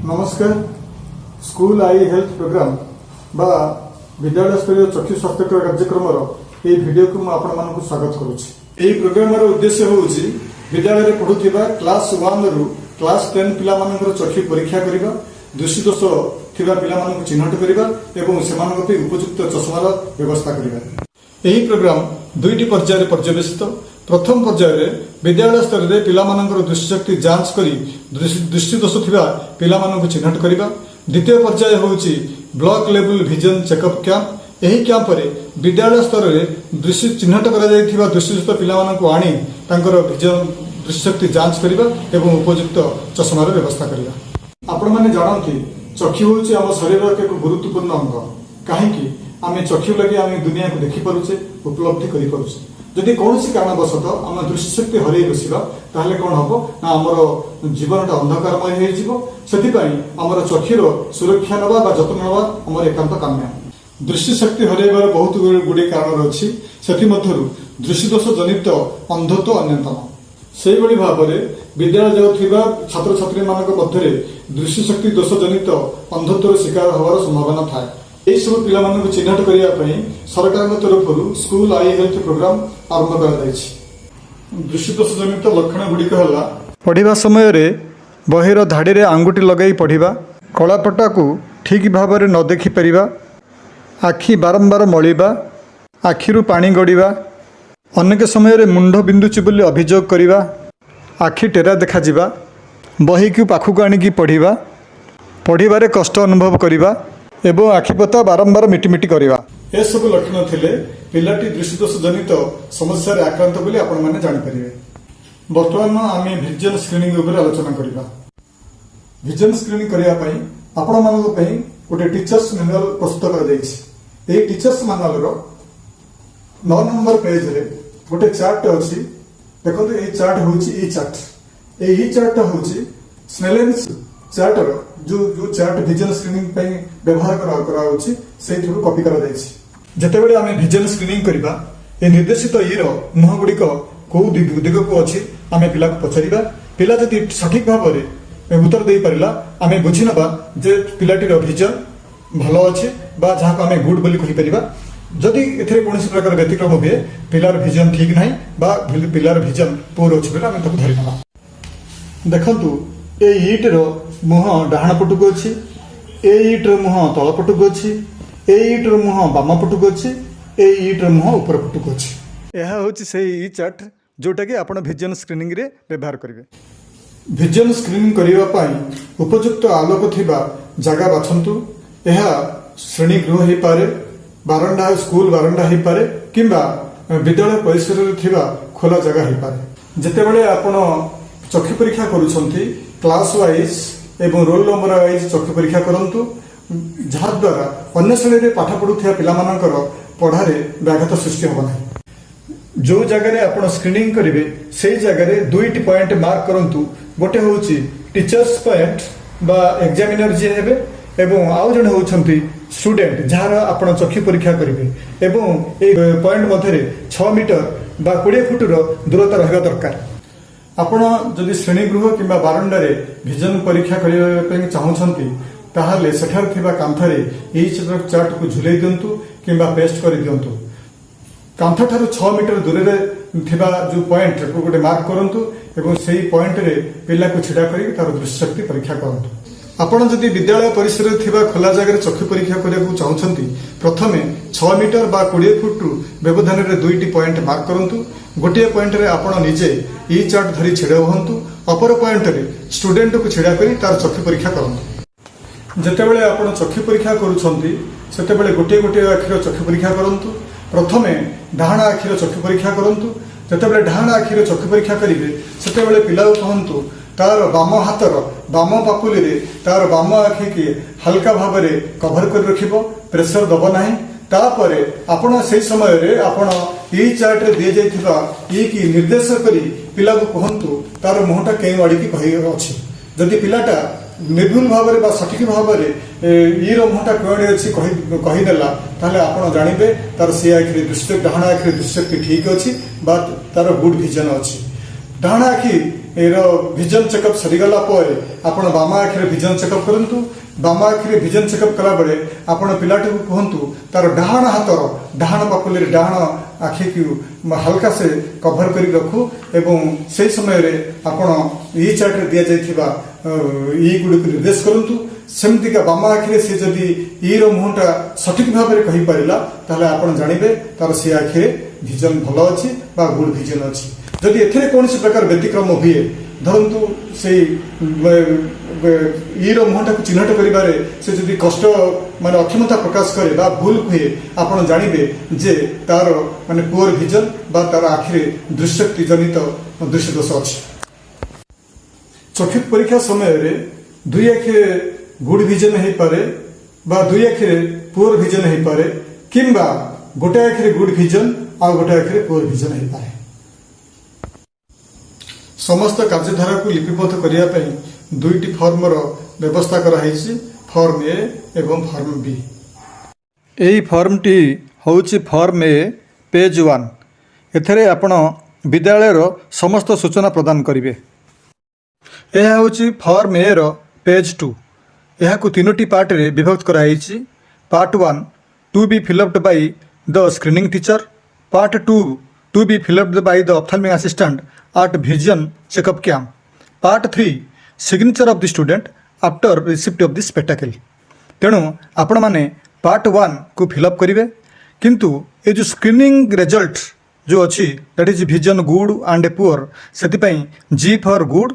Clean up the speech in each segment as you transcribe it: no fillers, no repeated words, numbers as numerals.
नमस्कार। स्कूल आई health programme बा विद्यालय स्तरीय चक्षु स्वास्थ्यकर कार्यक्रम ये वीडियो को मुझे स्वागत करुच्ची। प्रोग्राम उद्देश्य हूँ विद्यालय पढ़ुवा क्लास 1 रु क्लास 10 पिला चक्षु परीक्षा करने दृष्टिदोष थिबा पिला चिन्हट करने उपयुक्त चश्मार व्यवस्था करने। यही प्रोग्राम दुईटी पर्यायर पर्यवेसित। प्रथम पर्यायर विद्यालय स्तर में पिलामानंकर दृष्टिशक्ति जांच करी दृष्टिदोष थिबा पिलामानंकु चिन्हट करिबा। द्वितीय पर्याय होउची block level vision checkup camp. यही कैंप रे विद्यालय स्तर में दृष्टि चिन्हट करा जायथिबा दृष्टिदोष पिलामानंकु आनी तांकर विजन दृष्टिशक्ति जांच करिबा एवं उपयुक्त चश्मार व्यवस्था करिबा। आपण माने जानନ୍ତି चक्षु होउची हम शरीर एक गुरुत्वपूर्ण अंग। काहेकि आमे चक्षु लगे आमे दुनिया को देखि पारुचे उपलब्धि करि पारुचे। जदि कौन कारणवशत आम दृष्टिशक्ति हर बसवा ताहले कौन हम ना आमर जीवनटा अंधकारमय होमर चक्षुर सुरक्षा नवा बा जत्न नवा आमर एकांत काम्य। दृष्टिशक्ति हरइबार बहुत गुड़े कारण अच्छी से दृष्टिदोष जनित अंधत्व अन्यतम। से भाव में विद्यालय जाऊा छात्र छात्री मध्य दृष्टिशक्ति दोष जनित अंधत्वर शिकार होवार संभावना थाए। यही सब पिला चिन्हट करने सरकार तरफ स्कूल आई हेल्थ प्रोग्राम आरंभ कर। दृष्टिदोष जनित लक्षण गुड़िक है पढ़ा समय बहिर धाड़ी आंगुठी लगे पढ़ा, कलापटा को ठीक भाव में न देखिपर, आखि बारंबार मलिबा, आखिरु पानी गड़िबा, अनेक समय मुंड बिंदुची बोली अभियोग करवा, आखि टेरा देखा, बही को पाखक आनिकी पढ़ा, पढ़ारे कष्ट अनुभव करवा एवं आखिपता बारंबार मिटिमिटी करवा। यह सब लक्षण थिले पिलाटी दृष्टिदोष जनित समस्या आक्रांत बोली आपण माने जानि परिबे। वर्तमान आमे विजन स्क्रीनिंग उपर आलोचना करिबा। विजन स्क्रीनिंग करिया पई आपण मानक पई गोटे टीचर्स मैनुअल प्रस्तुत कर दैछि। एही टीचर्स मैनुअल रो 9 नंबर पेज रे गोटे चार्ट अछि। देखो ए चार्ट होछि ई चार्ट। एही चार्ट होछि स्नेलेन्स चार्ट रो जो चार्ट विजन स्क्रीनिंग पे व्यवहार से कॉपी कर जितेबाला आम विजन स्क्रीनिंग करवा ए निर्देशित मुह गुड़िक कौ दिग को अच्छी आम पिला को पचारा। पिला जदि सठिक भाव में उत्तर दे पारा आम बुझी नवा जे पिलाटीर विजन भल अच्छे जहाँ आम गुड बोली कहीपर। जदि ए कौन प्रकार व्यतिक्रम हुए पिलार विजन ठीक ना पिलार विजन पुअर अच्छे बोले आम धरी ना। देखु ए इट्र मुह डाण पटक अच्छी, इट्र मुह तल पटक अच्छी, इट्र मुह बाम पटक अच्छी, इट्र मुह ऊपर पटक अच्छी। यह हूँ से ई चार्ट जोटा कि आप विजन स्क्रीनिंग रे व्यवहार करेंगे। विजन स्क्रीनिंग करने उपयुक्त आलोक थिबा जगह बाछंतु। यह श्रेणी गृह हो पारे, बारंडा स्कूल बारंडा हो पारे किंबा विद्यालय परिसर रे थिबा खोला जगह हो पारे। जितेबाला आपण चक्षु परीक्षा करुछंती क्लास वाइज एवं रोल नंबर वाइज चक्षु परीक्षा करंतु, जहाद्वारा अन्य श्रेणी में पाठ पढ़ुवा पिलामानंकर पढ़ारे व्याघात सृष्टि होना। जो जगह आप स्क्रीनिंग करेंगे से जगह दुईटी पॉइंट मार्क करंतु। गोटे हूँ टीचर्स पॉइंट बा एग्जामिनर जी हेबे एवं आउ जड़े होती स्टूडेंट जार आप चक्षु परीक्षा करेंगे एवं ए पॉइंट मध्य 6 मीटर बा 20 फुटर दूरता रहा दरकार। आपण जदि श्रेणी गृह किंबा बारंडारे विजन परीक्षा करने चाहूँगी ताहले सेठार थिबा कांथरे एही चार्ट को झुलाई दिंतु किंबा पेस्ट कर दिंतु। कांथ ठारू 6 मीटर दूर थिबा जो पॉइंट को गोटे मार्क करंतु एवं सेही पॉइंट रे पिला को छिड़ा करी तार दृष्टिशक्ति परीक्षा करंतु। आपण जदि विद्यालय परिसर में थिबा खोला जगह चक्षु परीक्षा करने चाहूँगी प्रथमे 6 मीटर बा 20 फुट व्यवधान रे दुईटी पॉइंट मार्क करंतु। गोटे पॉइंट रे आपण निजे ई चार्ट धरी छिड़ा हुंतु, अपर पॉइंट रे स्टूडेंट को छिड़ा करी तार चक्षु परीक्षा करंतु। जेतेबेले आपण चक्षु परीक्षा करूछंती सेतेबेले गोटे गोटे आखिर चक्षु परीक्षा करंतु। प्रथमे डाहाण आखिर चक्षु परीक्षा करंतु। जेतेबेले डाहाण आखिर चक्षु परीक्षा करिवे सेतेबेले पिला कहंतु तार बाम हाथर बाम पापुली रे तार बाम आखि की हल्का भाव में कभर कर रखिबो, प्रेशर दब नाही। तापरे आपण से समय रे आपण ई चार्ट रे दे जाइथिबा ई की निर्देश करी पिला को कहंतु तार मुहटा केई वाडी की कहि अछि। जदि पिलाटा निर्भुल भाव में सठिक भाव में ईर मुहटा कड़े अच्छी कहीदेला ताहले आपण जानिबे तार से आखिरी दृष्टि डाहाण आखिरी दृष्टिशक्ति ठीक अच्छी तार गुड विजन अच्छी। डाहाण आखि ଏର ଭିଜନ ଚେକଅପ୍ ସରିଗଲା ପରେ ଆପଣ ବାମ ଆଖିରେ ଭିଜନ ଚେକଅପ୍ କରନ୍ତୁ। ବାମ ଆଖିରେ ଭିଜନ ଚେକଅପ୍ କଲାବେଳେ ଆପଣ ପିଲାଟିକୁ କୁହନ୍ତୁ ତାର ଡାହାଣ ହାତର ଡାହାଣ ପାପୁଲିରେ ଡାହାଣ ଆଖିକୁ ହାଲକା ସେ କଭର କରି ରଖୁ ଏବଂ ସେହି ସମୟରେ ଆପଣ ଇ ଚାର୍ଟରେ ଦିଆଯାଇଥିବା ଇ ଗୁଡ଼ିକୁ ନିର୍ଦ୍ଦେଶ କରନ୍ତୁ। ସେମିତିକା ବାମ ଆଖିରେ ସେ ଯଦି ଇର ମୁହଁଟା ସଠିକ ଭାବରେ କହିପାରିଲା ତାହେଲେ ଆପଣ ଜାଣିବେ ତାର ସେ ଆଖିରେ ଭିଜନ ଭଲ ଅଛି ବା ଗୁଡ୍ ଭିଜନ ଅଛି। ଯଦି ଏଥିରେ କୌଣସି ପ୍ରକାର ବ୍ୟତିକ୍ରମ ହୁଏ, ଧରନ୍ତୁ ସେଇ ଇର ମୁହଁଟାକୁ ଚିହ୍ନଟ କରିବାରେ ସେ ଯଦି କଷ୍ଟ ମାନେ ଅକ୍ଷମତା ପ୍ରକାଶ କରେ ବା ଭୁଲ ହୁଏ, ଆପଣ ଜାଣିବେ ଯେ ତାର ମାନେ ପୁଅର ଭିଜନ ବା ତାର ଆଖିରେ ଦୃଶ୍ୟକ୍ତି ଜନିତ ଦୃଶ୍ୟ ଦୋଷ ଅଛି। ଚକ୍ଷୁ ପରୀକ୍ଷା ସମୟରେ ଦୁଇ ଆଖିରେ ଗୁଡ୍ ଭିଜନ ହେଇପାରେ ବା ଦୁଇ ଆଖିରେ ପୁଅର ଭିଜନ ହେଇପାରେ କିମ୍ବା ଗୋଟେ ଆଖିରେ ଗୁଡ୍ ଭିଜନ ଆଉ ଗୋଟେ ଆଖିରେ ପୁଅର ଭିଜନ ହେଇପାରେ। ସମସ୍ତ କାର୍ଯ୍ୟଧାରାକୁ ଲିପିବଦ୍ଧ କରିବା ପାଇଁ ଦୁଇଟି ଫର୍ମର ବ୍ୟବସ୍ଥା କରାଯାଇଛି, ଫର୍ମ ଏ ଏବଂ ଫର୍ମ ବି। ଏହି ଫର୍ମଟି ହେଉଛି ଫର୍ମ ଏ ପେଜ୍ 1। ଏଥିରେ ଆପଣ ବିଦ୍ୟାଳୟର ସମସ୍ତ ସୂଚନା ପ୍ରଦାନ କରିବେ। ଏହା ହେଉଛି ଫର୍ମ ଏ ର ପେଜ୍ 2। ଏହାକୁ ତିନୋଟି ପାର୍ଟରେ ବିଭକ୍ତ କରାଯାଇଛି। Part 1 to be filled up by the screening teacher, part 2 to be filled up by the ophthalmic assistant at vision checkup camp, part 3 signature of the student after receipt of the spectacle. ତେଣୁ ଆପଣମାନେ part 1କୁ fill up କରିବେ, କିନ୍ତୁ ଏ ଯେଉଁ screening result ଯେଉଁ ଅଛି that is vision good and poor, ସେଥିପାଇଁ G for good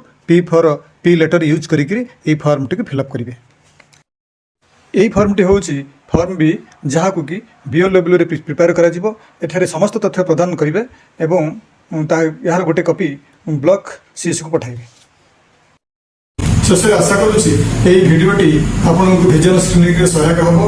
P letter use କରିକିରି এই ଫର୍ମଟିକୁ ଫିଲ୍ଅପ୍ କରିବେ। এই ଫର୍ମଟି ହେଉଛି ଫର୍ମ ବି, ଯାହାକୁ କି ବିଓ ଲେବୁଲରେ ପ୍ରିପେୟାର କରାଯିବ। ଏଠାରେ ସମସ୍ତ ତଥ୍ୟ ପ୍ରଦାନ କରିବେ ଏବଂ ଏହାର ଗୋଟେ କପି ବ୍ଲକ ସିଏସ୍କୁ ପଠାଇବେ। ଶେଷରେ ଆଶା କରୁଛି ଏହି ଭିଡ଼ିଓଟି ଆପଣଙ୍କୁ ଭିଜନ ସ୍କ୍ରିନିଂରେ ସହାୟକ ହେବ।